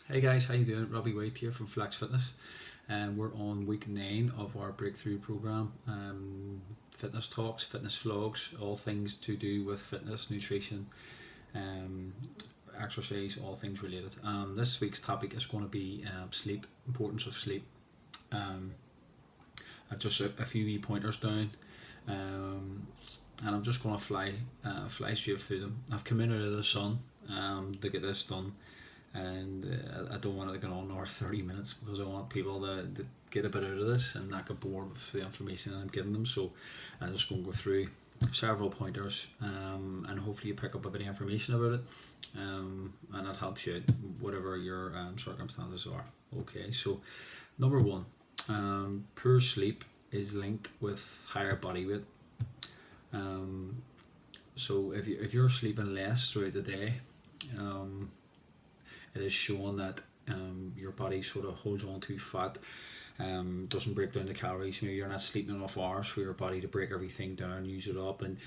Hey guys, how you doing? Robbie White here from Flex Fitness, and we're on week 9 of our breakthrough program. Fitness talks, fitness vlogs, all things to do with fitness, nutrition, um, exercise, all things related. This week's topic is going to be sleep, importance of sleep. Um, I've just a few wee pointers down, and I'm just going to fly straight through them. I've come in out of the sun to get this done, and I don't want it to go on another 30 minutes because I want people to get a bit out of this and not get bored with the information I'm giving them. So I'm just going to go through several pointers, and hopefully you pick up a bit of information about it, and it helps you out whatever your circumstances are. Okay, so number one, poor sleep is linked with higher body weight. So if you're sleeping less throughout the day, it is shown that your body sort of holds on to fat, doesn't break down the calories. Maybe you're not sleeping enough hours for your body to break everything down, use it up, and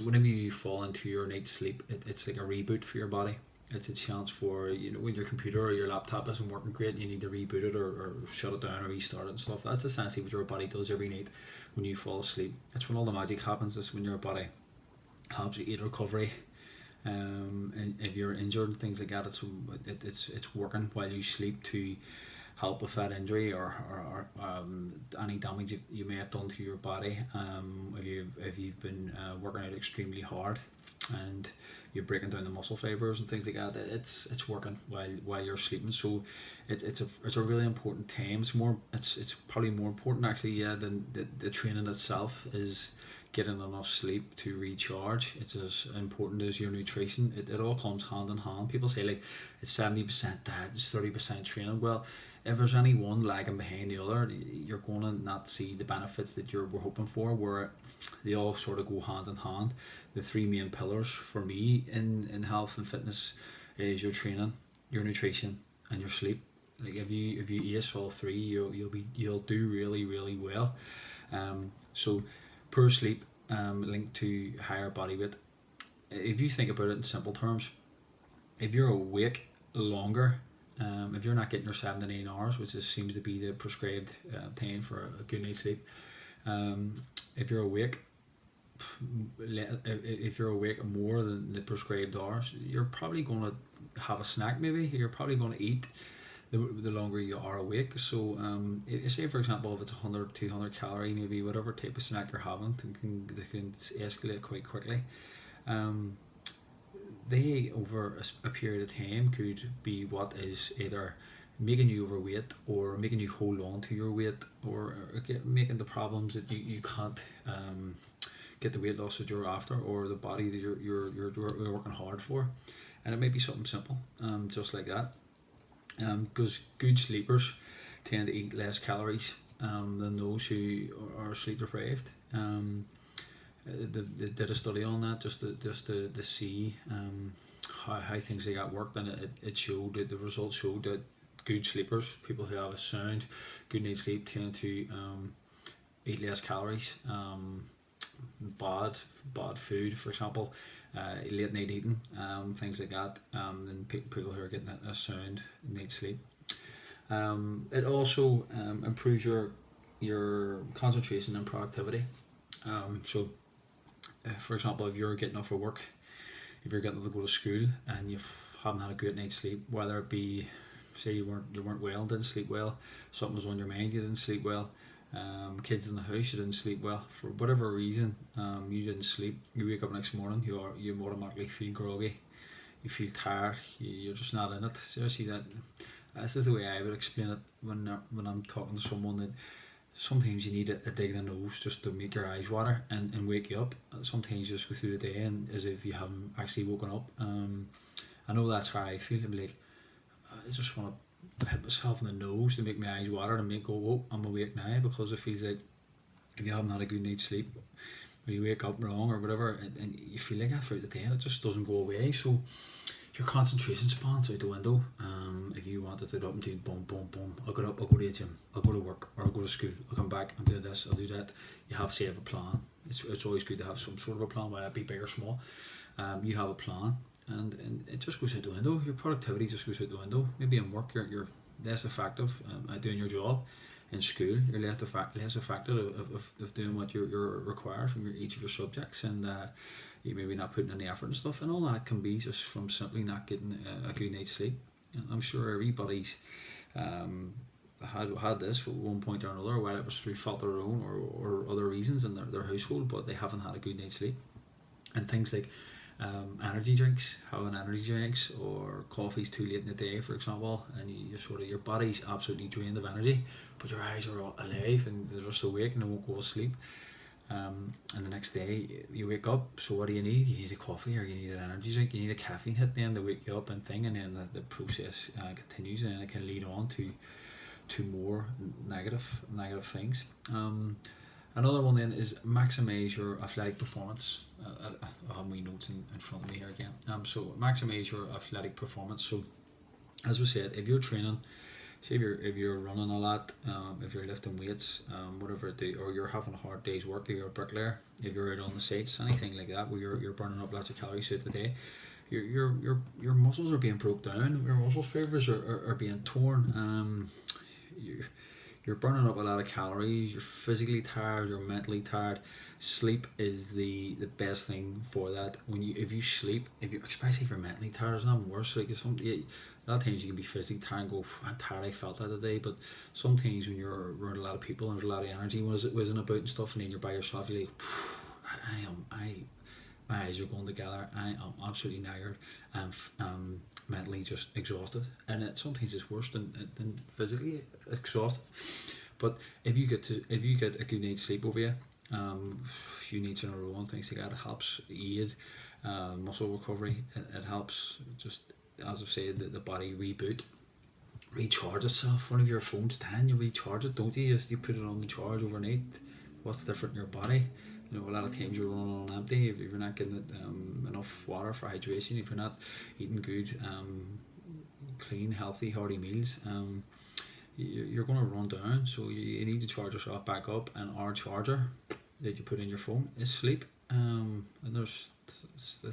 whenever you fall into your night's sleep, it's like a reboot for your body. It's a chance for, when your computer or your laptop isn't working great, you need to reboot it or shut it down or restart it and stuff. That's essentially what your body does every night when you fall asleep. It's when all the magic happens. It's when your body helps you eat recovery. And if you're injured and things like that, it's working while you sleep to help with that injury or any damage you may have done to your body. If you've been working out extremely hard and you're breaking down the muscle fibers and things like that, it's working while you're sleeping. So it's a really important time. It's probably more important actually, than the training itself is getting enough sleep to recharge. It's as important as your nutrition. It all comes hand in hand. People say like it's 70% diet, it's 30% training. Well, if there's any one lagging behind the other, you're going to not see the benefits that we're hoping for, where they all sort of go hand in hand. The three main pillars for me in health and fitness is your training, your nutrition, and your sleep. Like if you ace all three, you'll do really well. So poor sleep linked to higher body weight. If you think about it in simple terms, if you're awake longer, if you're not getting your 7 to 9 hours, which seems to be the prescribed time for a good night's sleep, if you're awake more than the prescribed hours, you're probably going to have a snack. Maybe you're probably going to eat the longer you are awake. So say for example, if it's 100, 200 calorie, maybe whatever type of snack you're having, they can escalate quite quickly. They over a period of time could be what is either making you overweight or making you hold on to your weight, or making the problems that you can't get the weight loss that you're after, or the body that you're working hard for. And it may be something simple, just like that. Because good sleepers tend to eat less calories than those who are sleep deprived. They did a study on that just to see how things like that worked, and it showed that the results showed that good sleepers, people who have a sound good night's sleep, tend to eat less calories. Bad food, for example, late night eating, things like that, than people who are getting a sound night's sleep. It also improves your concentration and productivity. So for example, if you're getting off of work, if you're getting to go to school and you haven't had a good night's sleep, whether it be, say you weren't well, didn't sleep well, something was on your mind, you didn't sleep well, kids in the house, you didn't sleep well, for whatever reason, you didn't sleep, you wake up next morning, you automatically feel groggy, you feel tired, you're just not in it. So I see that. This is the way I would explain it when I'm talking to someone, that sometimes you need a dig in the nose just to make your eyes water and wake you up. Sometimes you just go through the day and as if you haven't actually woken up. I know that's how I feel. I'm like, I just want to hit myself in the nose to make my eyes water and make go, oh, I'm awake now, because it feels like if you haven't had a good night's sleep, or you wake up wrong or whatever, and you feel like that throughout the day and it just doesn't go away. So your concentration span's out the window. If you wanted to get up and do boom, boom, boom, I'll get up, I'll go to the gym, I'll go to work, or I'll go to school, I'll come back, I'll do this, I'll do that. You have to have a plan. It's always good to have some sort of a plan, whether it be big or small. You have a plan. and it just goes out the window. Your productivity just goes out the window. Maybe in work you're less effective at doing your job. In school, you're less effective of doing what you're required from each of your subjects, and you maybe not putting in the effort and stuff, and all that can be just from simply not getting a good night's sleep. And I'm sure everybody's had this at one point or another, whether it was through fault of their own or other reasons in their household, but they haven't had a good night's sleep. And things like energy drinks, having energy drinks, or coffee's too late in the day, for example, and you sort of, your body's absolutely drained of energy, but your eyes are alive and they're just awake and they won't go to sleep. And the next day you wake up, so what do you need? You need a coffee or you need an energy drink, you need a caffeine hit then to wake you up and thing, and then the process continues, and it can lead on to more negative things. Another one then is maximise your athletic performance. I have my notes in front of me here again. So maximise your athletic performance. So as we said, if you're training, say if you're running a lot, if you're lifting weights, whatever it do, or you're having a hard day's work, if you're a bricklayer, if you're out on the sites, anything like that, where you're burning up lots of calories throughout the day, your muscles are being broke down, your muscle fibers are being torn. You're burning up a lot of calories, you're physically tired, you're mentally tired. Sleep is the best thing for that. If you sleep, especially if you're mentally tired, there's nothing worse. Like a lot of times you can be physically tired and go, I'm tired, I felt that today, but sometimes when you're around a lot of people and there's a lot of energy whizzing about and stuff, and then you're by yourself, you're like, my eyes are going together, I am absolutely tired, I'm mentally just exhausted, and sometimes it's worse than physically exhausted. But if you get a good night's sleep over you, a few nights in a row and things like that, it helps aid muscle recovery. It helps, just as I've said, the body recharge itself. One of your phones, you recharge it, don't you? You put it on the charge overnight. What's different in your body? You know, a lot of times you're running on empty. If you're not getting enough water for hydration, if you're not eating good, clean, healthy, hearty meals, you're going to run down. So you need to charge yourself back up, and our charger that you put in your phone is sleep. And that's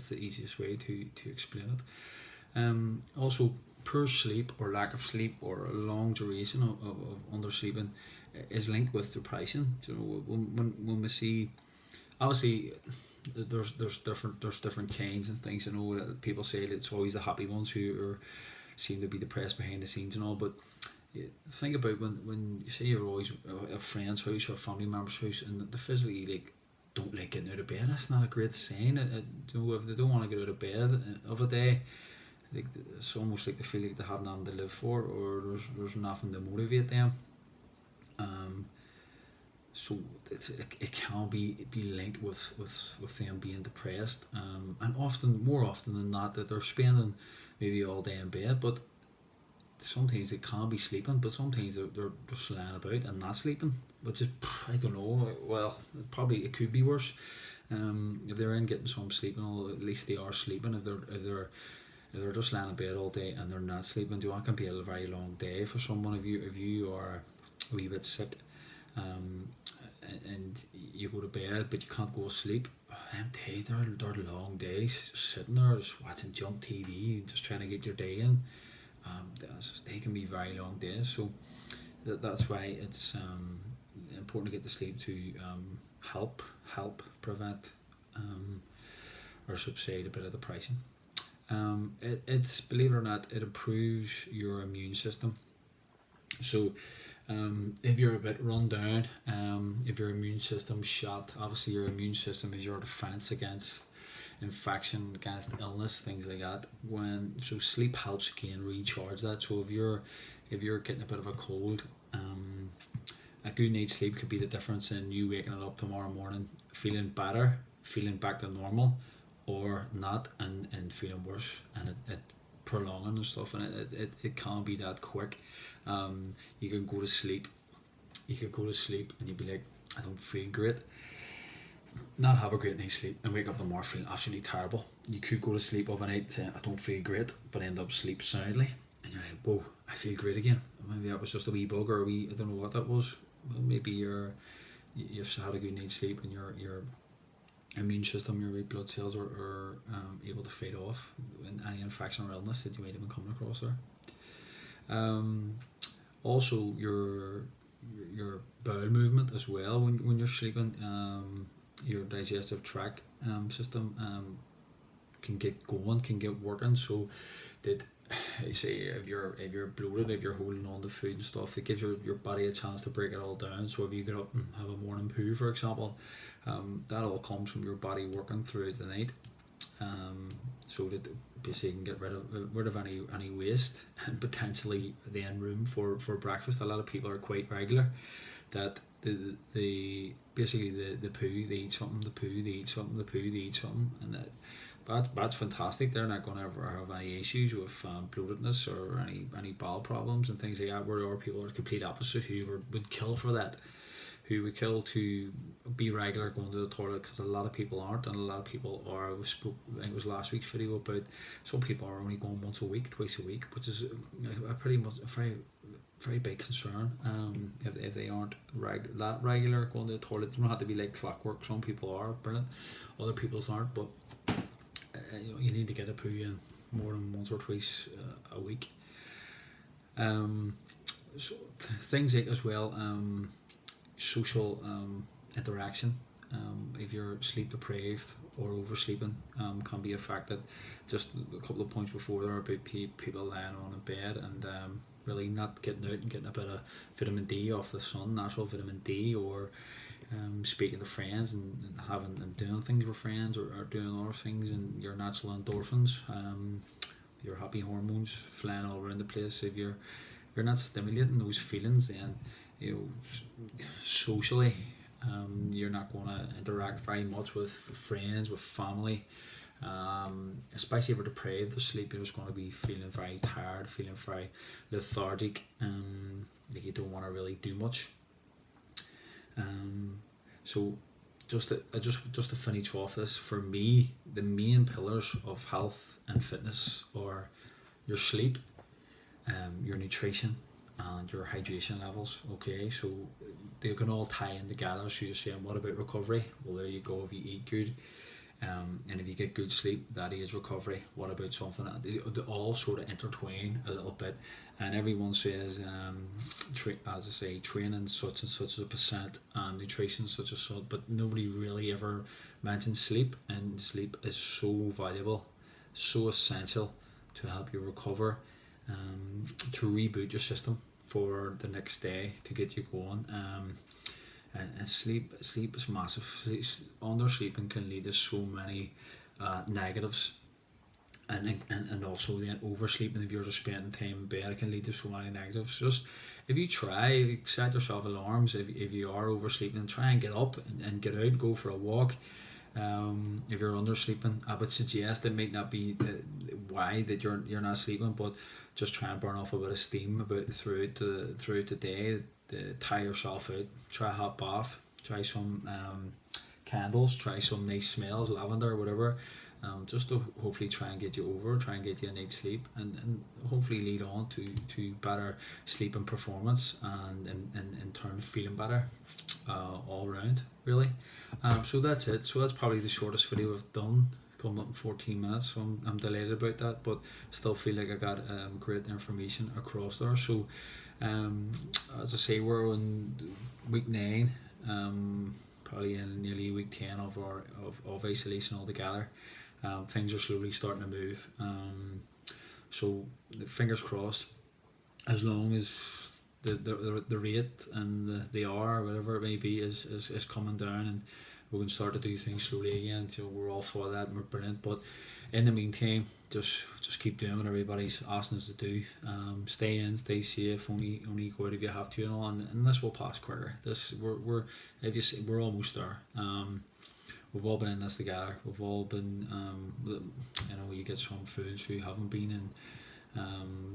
the easiest way to explain it. Also, poor sleep or lack of sleep or a long duration of undersleeping is linked with depression. So when we see, obviously there's different kinds and things. You know, that people say that it's always the happy ones who seem to be depressed behind the scenes and all, but think about when you say you're always at a friend's house or a family member's house and they physically don't like getting out of bed. That's not a great sign. You know, if they don't want to get out of bed of a day, it's almost like they feel like they have nothing to live for, or there's nothing to motivate them. So it can be linked with them being depressed, and more often than not, that they're spending maybe all day in bed, but sometimes they can be sleeping, but sometimes they're just lying about and not sleeping, which is, I don't know, well, it could be worse. If they're in getting some sleep and all, at least they are sleeping. If they're just lying in bed all day and they're not sleeping, that can be a very long day for someone. If you are a wee bit sick, and you go to bed but you can't go to sleep, them days, they're long days, just sitting there just watching junk TV, just trying to get your day in. They can be very long days, so that's why it's important to get the sleep to help prevent or subside a bit of depression. It's, believe it or not, it improves your immune system. So if you're a bit run down, if your immune system's shot, obviously your immune system is your defense against infection, against illness, things like that. So sleep helps again recharge that. So if you're getting a bit of a cold, a good night's sleep could be the difference in you waking up tomorrow morning feeling better, feeling back to normal, or not, and feeling worse, and it prolonging and stuff, and it can't be that quick. You can go to sleep and you'd be like, I don't feel great, not have a great night's sleep, and wake up tomorrow feeling absolutely terrible. You could go to sleep overnight saying I don't feel great, but end up sleep soundly, and you're like, whoa, I feel great again. Maybe that was just a wee bug, or I don't know what that was. Well, maybe you've had a good night's sleep and you're immune system, your red blood cells are able to fight off any infection or illness that you might have been coming across there. Also, your bowel movement as well when you're sleeping. Your digestive tract system can get going, can get working. So that, say, if you're bloated, if you're holding on to food and stuff, it gives your body a chance to break it all down. So if you get up and have a morning poo, for example, that all comes from your body working throughout the night. So that basically you can get rid of any waste and potentially then room for breakfast. A lot of people are quite regular that the basically the poo, they eat something, the poo, they eat something, the poo, they eat something, and that's fantastic. They're not going to ever have any issues with bloatedness or any bowel problems and things like that. Where there are people are complete opposite who would kill for that, who would kill to be regular going to the toilet, because a lot of people aren't, and a lot of people are. I think it was last week's video about some people are only going once a week, twice a week, which is a pretty much a very big concern. If they aren't that regular going to the toilet, you don't have to be like clockwork. Some people are brilliant, other people's aren't, but you need to get a poo in more than once or twice a week. So things like as well, social interaction. If you're sleep deprived or oversleeping, can be affected. Just a couple of points before there about people lying on a bed and really not getting out and getting a bit of vitamin D off the sun, natural vitamin D, or speaking to friends and having and doing things with friends, or doing other things, and your natural endorphins, your happy hormones flying all around the place. If you're not stimulating those feelings, then socially, you're not going to interact very much with friends, with family. Especially if you're deprived of sleep, you're just going to be feeling very tired, feeling very lethargic, like you don't want to really do much. So just to finish off this, for me, the main pillars of health and fitness are your sleep, your nutrition, and your hydration levels. Okay, so they can all tie in together. So you're saying, what about recovery? Well, there you go. If you eat good, and if you get good sleep, that is recovery. What about something that they all sort of intertwine a little bit, and everyone says, as I say, training such and such a percent, and nutrition such and such, but nobody really ever mentions sleep. And sleep is so valuable, so essential to help you recover, to reboot your system for the next day, to get you going. And sleep is massive. Undersleeping can lead to so many negatives, and also then oversleeping, if you're just spending time in bed, it can lead to so many negatives. Just if you set yourself alarms, if you are oversleeping, try and get up and get out, go for a walk. If you're undersleeping, I would suggest it might not be why that you're not sleeping, but just try and burn off a bit of steam throughout the day. Tire yourself out, try a hot bath, try some candles, try some nice smells, lavender, whatever, just to hopefully try and get you a night's sleep, and hopefully lead on to better sleep and performance, and in turn feeling better all around, really. So that's it. So that's probably the shortest video I've done, coming up in 14 minutes, so I'm delighted about that, but still feel like I got great information across there. So as I say, we're on week 9, probably in nearly week 10 of isolation altogether. Things are slowly starting to move, so fingers crossed, as long as the rate and the hour, or whatever it may be, is coming down, and we can start to do things slowly again. So we're all for that, and we're brilliant. But in the meantime, just keep doing what everybody's asking us to do. Stay in, stay safe. Only go out if you have to, and all. And this will pass quicker. We're if you see, we're almost there. We've all been in this together. We've all been. You get some fools who haven't been in.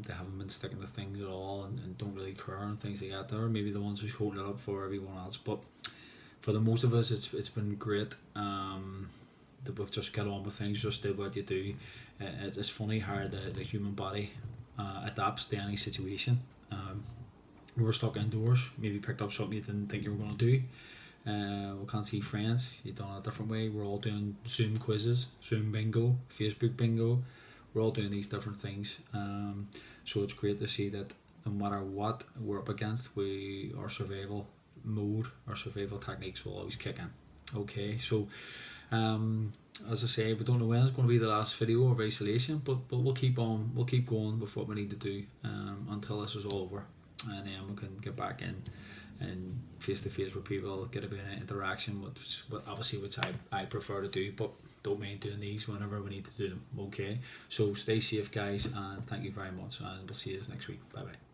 They haven't been sticking to things at all, and don't really care and things like that. They're maybe the ones who's holding it up for everyone else, but for the most of us, it's been great. That we've just got on with things, just do what you do. It's funny how the human body adapts to any situation. We were stuck indoors, maybe picked up something you didn't think you were going to do, We can't see friends. You've done it a different way. We're all doing Zoom quizzes, Zoom bingo, Facebook bingo. We're all doing these different things. So it's great to see that no matter what we're up against, our survival mode, our survival techniques will always kick in. Okay, so as I say, we don't know when it's going to be the last video of isolation, but we'll keep going with what we need to do until this is all over, and then we can get back in and face to face with people, get a bit of interaction, which I prefer to do, but don't mind doing these whenever we need to do them. Okay, so stay safe, guys, and thank you very much, and we'll see you next week. Bye bye.